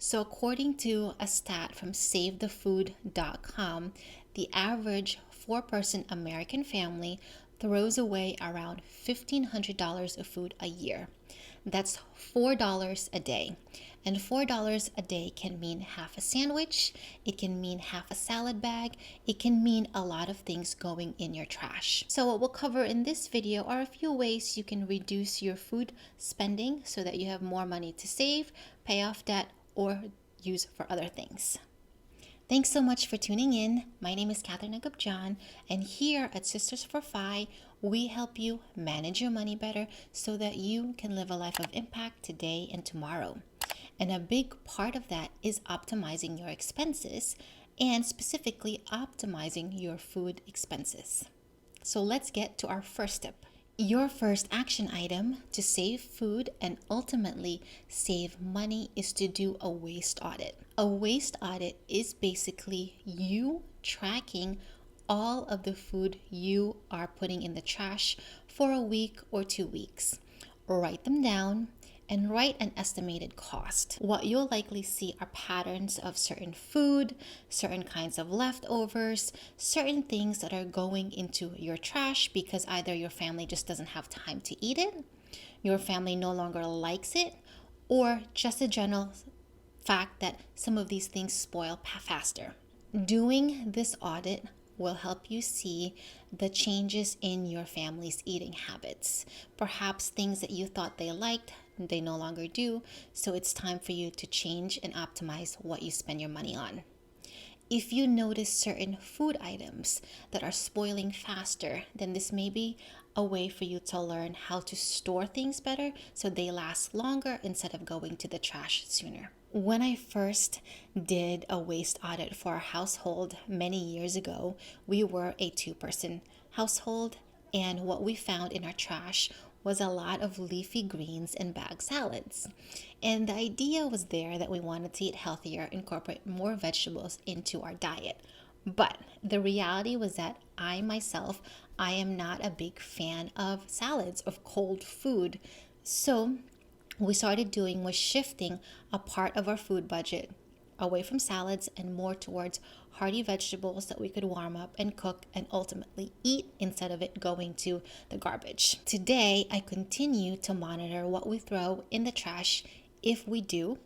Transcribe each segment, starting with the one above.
So, according to a stat from SaveTheFood.com, the average four-person American family throws away around $1,500 of food a year. That's $4 a day. And $4 a day can mean half a sandwich, it can mean half a salad bag, it can mean a lot of things going in your trash. So, what we'll cover in this video are a few ways you can reduce your food spending so that you have more money to save, pay off debt, or use for other things. Thanks so much for tuning in. My name is Catherine Agupjan, and here at Sisters for Fi, we help you manage your money better so that you can live a life of impact today and tomorrow. And a big part of that is optimizing your expenses and specifically optimizing your food expenses. So let's get to our first step. Your first action item to save food and ultimately save money is to do a waste audit. A waste audit is basically you tracking all of the food you are putting in the trash for a week or 2 weeks. Write them down and write an estimated cost. What you'll likely see are patterns of certain food, certain kinds of leftovers, certain things that are going into your trash because either your family just doesn't have time to eat it, your family no longer likes it, or just a general fact that some of these things spoil faster. Doing this audit will help you see the changes in your family's eating habits. Perhaps things that you thought they liked, they no longer do, so it's time for you to change and optimize what you spend your money on. If you notice certain food items that are spoiling faster, then this may be a way for you to learn how to store things better so they last longer instead of going to the trash sooner. When I first did a waste audit for our household many years ago, we were a two-person household, and what we found in our trash was a lot of leafy greens and bag salads. And the idea was there that we wanted to eat healthier, incorporate more vegetables into our diet. But the reality was that I am not a big fan of salads, of cold food. So we started doing was shifting a part of our food budget away from salads and more towards hearty vegetables that we could warm up and cook and ultimately eat instead of it going to the garbage. Today, I continue to monitor what we throw in the trash if we do,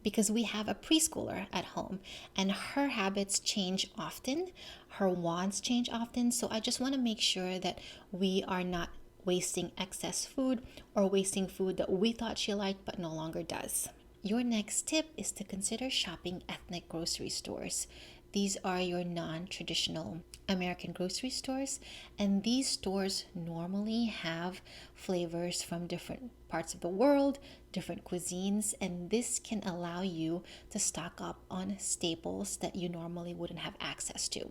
because we have a preschooler at home and her habits change often, her wants change often. So I just want to make sure that we are not wasting excess food or wasting food that we thought she liked but no longer does. Your next tip is to consider shopping ethnic grocery stores. These are your non-traditional American grocery stores, and these stores normally have flavors from different parts of the world, different cuisines, and this can allow you to stock up on staples that you normally wouldn't have access to.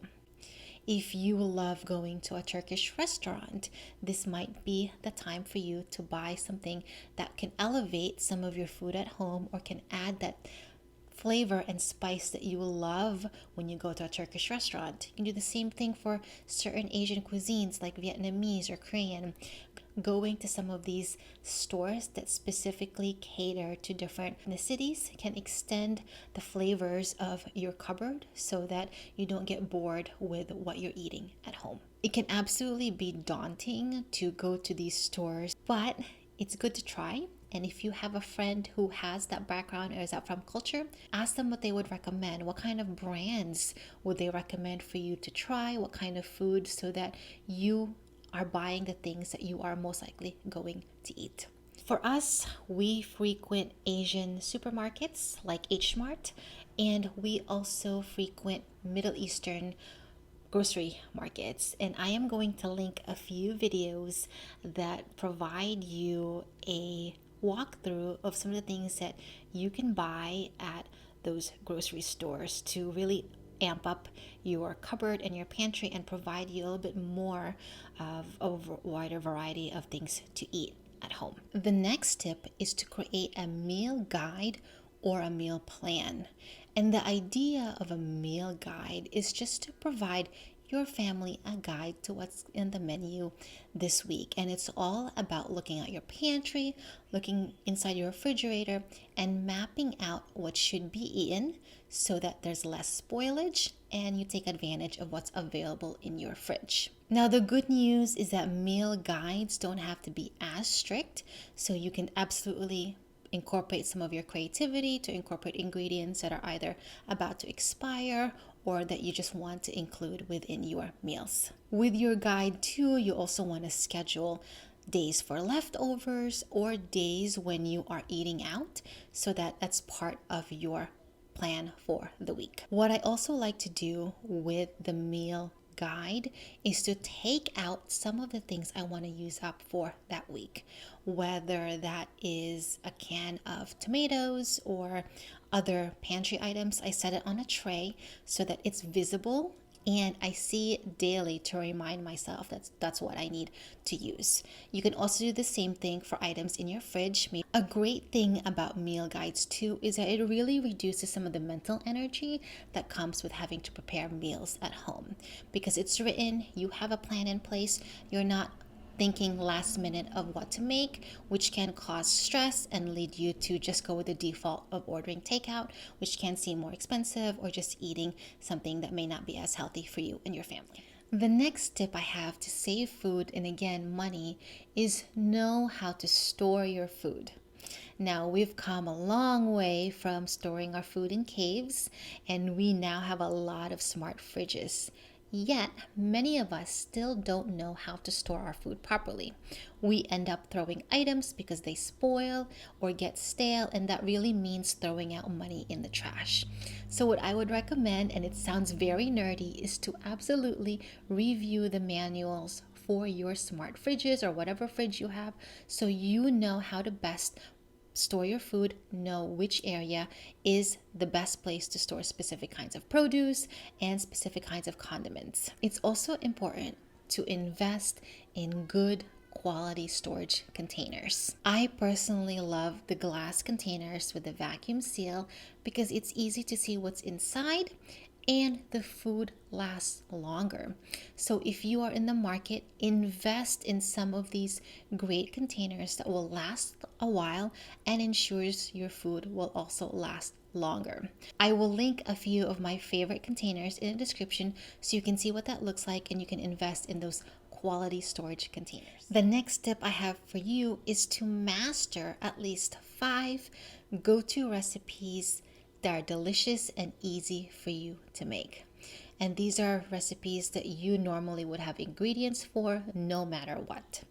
If you love going to a Turkish restaurant, this might be the time for you to buy something that can elevate some of your food at home or can add that flavor and spice that you will love when you go to a Turkish restaurant. You can do the same thing for certain Asian cuisines like Vietnamese or Korean. Going to some of these stores that specifically cater to different ethnicities can extend the flavors of your cupboard so that you don't get bored with what you're eating at home. It can absolutely be daunting to go to these stores, but it's good to try. And if you have a friend who has that background or is that from culture, ask them what they would recommend. What kind of brands would they recommend for you to try? What kind of food, so that you are buying the things that you are most likely going to eat. For us, we frequent Asian supermarkets like H Mart, and we also frequent Middle Eastern grocery markets. And I am going to link a few videos that provide you a walkthrough of some of the things that you can buy at those grocery stores to really amp up your cupboard and your pantry and provide you a little bit more of a wider variety of things to eat at home. The next tip is to create a meal guide or a meal plan. And the idea of a meal guide is just to provide your family a guide to what's in the menu this week. And it's all about looking at your pantry, looking inside your refrigerator, and mapping out what should be eaten so that there's less spoilage and you take advantage of what's available in your fridge. Now, the good news is that meal guides don't have to be as strict, so you can absolutely incorporate some of your creativity to incorporate ingredients that are either about to expire or that you just want to include within your meals. With your guide too, you also want to schedule days for leftovers or days when you are eating out so that that's part of your plan for the week. What I also like to do with the meal guide is to take out some of the things I want to use up for that week, whether that is a can of tomatoes or other pantry items. I set it on a tray so that it's visible and I see it daily to remind myself that's what I need to use. You can also do the same thing for items in your fridge. A great thing about meal guides too is that it really reduces some of the mental energy that comes with having to prepare meals at home. Because it's written, you have a plan in place, you're not thinking last minute of what to make, which can cause stress and lead you to just go with the default of ordering takeout, which can seem more expensive, or just eating something that may not be as healthy for you and your family. The next tip I have to save food and again money is know how to store your food. Now, we've come a long way from storing our food in caves, and we now have a lot of smart fridges. Yet, many of us still don't know how to store our food properly. We end up throwing items because they spoil or get stale, and that really means throwing out money in the trash. So what I would recommend, and it sounds very nerdy, is to absolutely review the manuals for your smart fridges or whatever fridge you have so you know how to best store your food, know which area is the best place to store specific kinds of produce and specific kinds of condiments. It's also important to invest in good quality storage containers. I personally love the glass containers with the vacuum seal because it's easy to see what's inside and the food lasts longer. So if you are in the market, invest in some of these great containers that will last a while and ensures your food will also last longer. I will link a few of my favorite containers in the description so you can see what that looks like and you can invest in those quality storage containers. The next tip I have for you is to master at least 5 go-to recipes that are delicious and easy for you to make. And these are recipes that you normally would have ingredients for no matter what.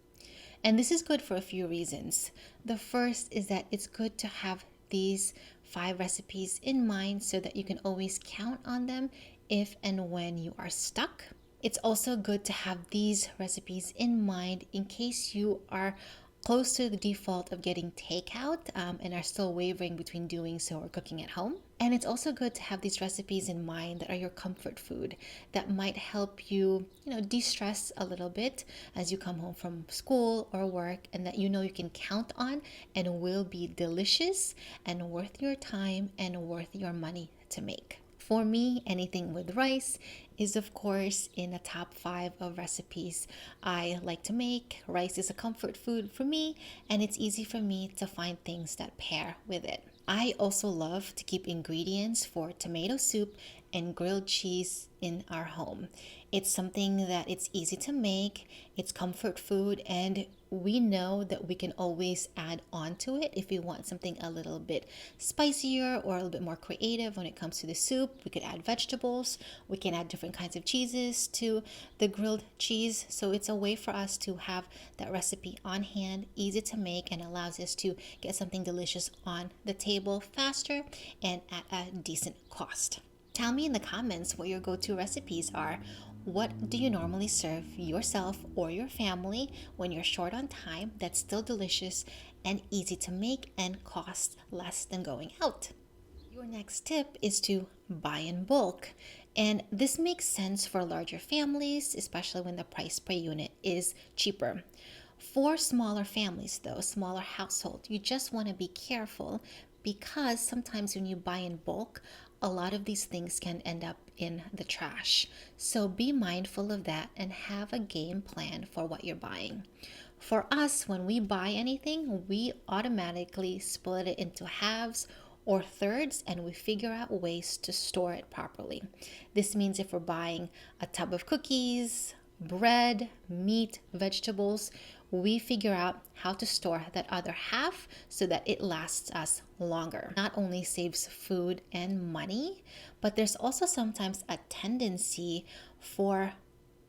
And this is good for a few reasons. The first is that it's good to have these 5 recipes in mind so that you can always count on them if and when you are stuck. It's also good to have these recipes in mind in case you are close to the default of getting takeout and are still wavering between doing so or cooking at home. And it's also good to have these recipes in mind that are your comfort food that might help you, de-stress a little bit as you come home from school or work, and that you can count on and will be delicious and worth your time and worth your money to make. For me, anything with rice is, of course, in the top 5 of recipes I like to make. Rice is a comfort food for me, and it's easy for me to find things that pair with it. I also love to keep ingredients for tomato soup and grilled cheese in our home. It's something that it's easy to make, it's comfort food, and we know that we can always add on to it if we want something a little bit spicier or a little bit more creative when it comes to the soup. We could add vegetables, we can add different kinds of cheeses to the grilled cheese. So it's a way for us to have that recipe on hand, easy to make, and allows us to get something delicious on the table faster and at a decent cost. Tell me in the comments what your go-to recipes are. What do you normally serve yourself or your family when you're short on time that's still delicious and easy to make and costs less than going out? Your next tip is to buy in bulk. And this makes sense for larger families, especially when the price per unit is cheaper. For smaller families though, smaller households, you just want to be careful because sometimes when you buy in bulk, a lot of these things can end up in the trash. So be mindful of that and have a game plan for what you're buying. For us, when we buy anything, we automatically split it into halves or thirds and we figure out ways to store it properly. This means if we're buying a tub of cookies, bread, meat, vegetables, we figure out how to store that other half so that it lasts us longer. Not only saves food and money, but there's also sometimes a tendency for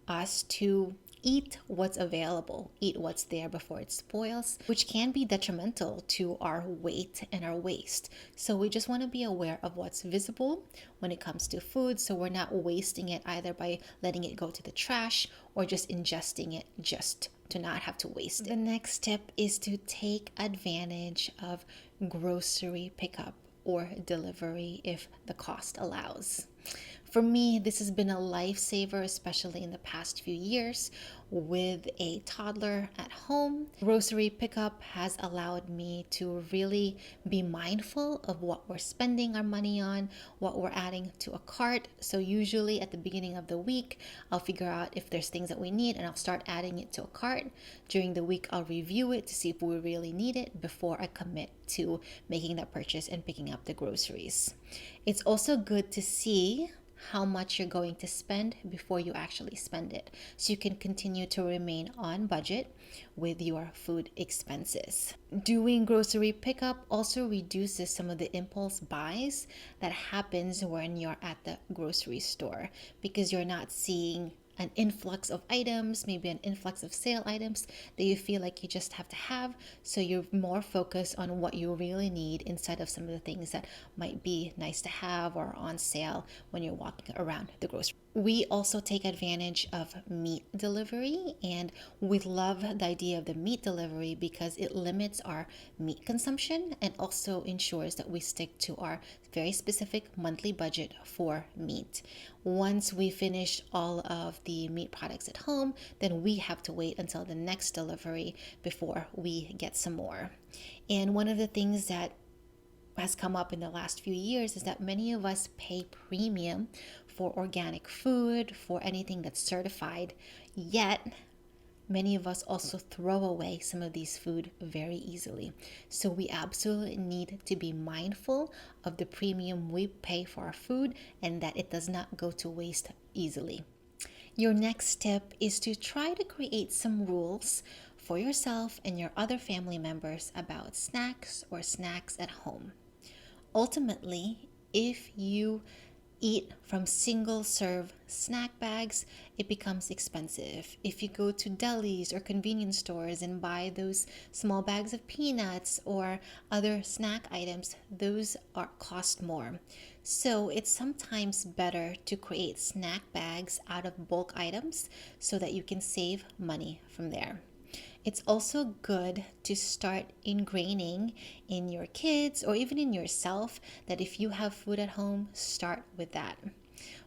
us to eat what's available, eat what's there before it spoils, which can be detrimental to our weight and our waste. So we just want to be aware of what's visible when it comes to food so we're not wasting it either by letting it go to the trash or just ingesting it just to not have to waste it. The next tip is to take advantage of grocery pickup or delivery if the cost allows. For me, this has been a lifesaver, especially in the past few years with a toddler at home. Grocery pickup has allowed me to really be mindful of what we're spending our money on, what we're adding to a cart. So usually at the beginning of the week, I'll figure out if there's things that we need and I'll start adding it to a cart. During the week, I'll review it to see if we really need it before I commit to making that purchase and picking up the groceries. It's also good to see how much you're going to spend before you actually spend it, so you can continue to remain on budget with your food expenses. Doing grocery pickup also reduces some of the impulse buys that happens when you're at the grocery store because you're not seeing an influx of items, maybe an influx of sale items that you feel like you just have to have. So you're more focused on what you really need instead of some of the things that might be nice to have or on sale when you're walking around the grocery. We also take advantage of meat delivery, and we love the idea of the meat delivery because it limits our meat consumption and also ensures that we stick to our very specific monthly budget for meat. Once we finish all of the meat products at home, then we have to wait until the next delivery before we get some more. And one of the things that has come up in the last few years is that many of us pay premium for organic food, for anything that's certified, yet many of us also throw away some of these food very easily. So we absolutely need to be mindful of the premium we pay for our food and that it does not go to waste easily. Your next tip is to try to create some rules for yourself and your other family members about snacks or snacks at home. Ultimately, if you eat from single serve snack bags, it becomes expensive. If you go to delis or convenience stores and buy those small bags of peanuts or other snack items, those cost more. So it's sometimes better to create snack bags out of bulk items so that you can save money from there. It's also good to start ingraining in your kids or even in yourself that if you have food at home, start with that.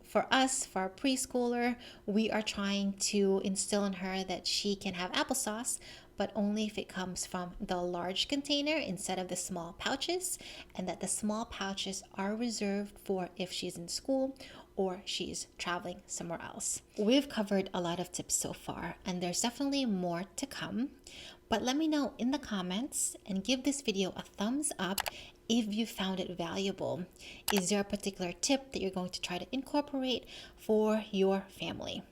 For us, for our preschooler, we are trying to instill in her that she can have applesauce, but only if it comes from the large container instead of the small pouches, and that the small pouches are reserved for if she's in school or she's traveling somewhere else. We've covered a lot of tips so far, and there's definitely more to come. But let me know in the comments and give this video a thumbs up if you found it valuable. Is there a particular tip that you're going to try to incorporate for your family?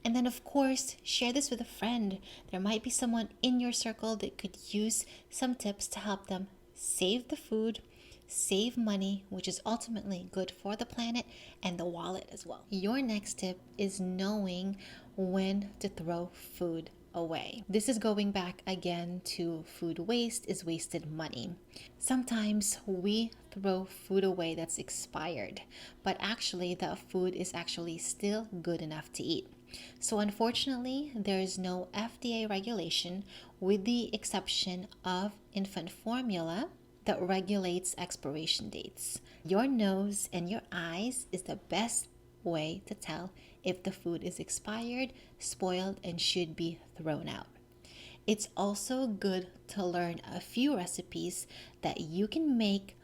And then, of course, share this with a friend. There might be someone in your circle that could use some tips to help them save the food, save money, which is ultimately good for the planet and the wallet as well. Your next tip is knowing when to throw food away. This is going back again to food waste is wasted money. Sometimes we throw food away that's expired, but actually the food is actually still good enough to eat. So unfortunately, there is no FDA regulation with the exception of infant formula that regulates expiration dates. Your nose and your eyes is the best way to tell if the food is expired, spoiled, and should be thrown out. It's also good to learn a few recipes that you can make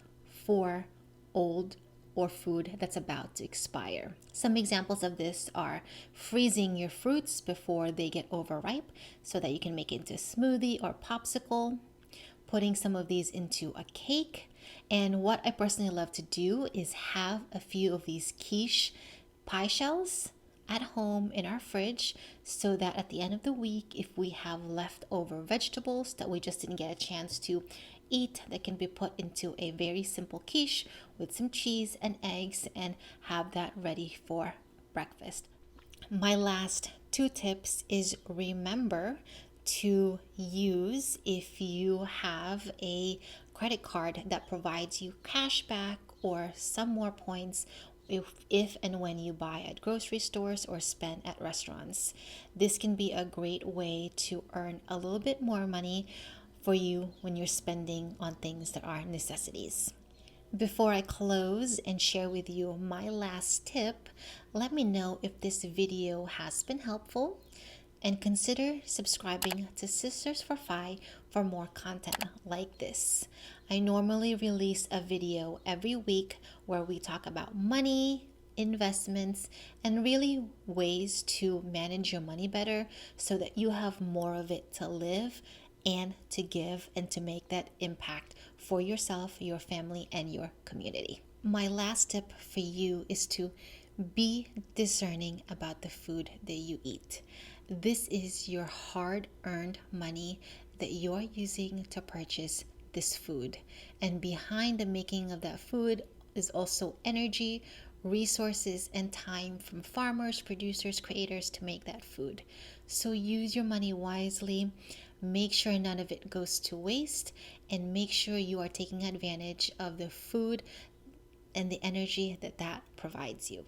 for old or food that's about to expire. Some examples of this are freezing your fruits before they get overripe so that you can make it into a smoothie or popsicle, putting some of these into a cake. And what I personally love to do is have a few of these quiche pie shells at home in our fridge so that at the end of the week, if we have leftover vegetables that we just didn't get a chance to eat, that can be put into a very simple quiche with some cheese and eggs and have that ready for breakfast. My last two tips is remember to use, if you have a credit card that provides you cash back or some more points if and when you buy at grocery stores or spend at restaurants. This can be a great way to earn a little bit more money for you when you're spending on things that are necessities. Before I close and share with you my last tip, let me know if this video has been helpful and consider subscribing to Sisters for Fi for more content like this. I normally release a video every week where we talk about money, investments, and really ways to manage your money better so that you have more of it to live and to give and to make that impact for yourself, your family, and your community. My last tip for you is to be discerning about the food that you eat. This is your hard-earned money that you're using to purchase this food. And behind the making of that food is also energy, resources, and time from farmers, producers, creators to make that food. So use your money wisely. Make sure none of it goes to waste, and make sure you are taking advantage of the food and the energy that provides you.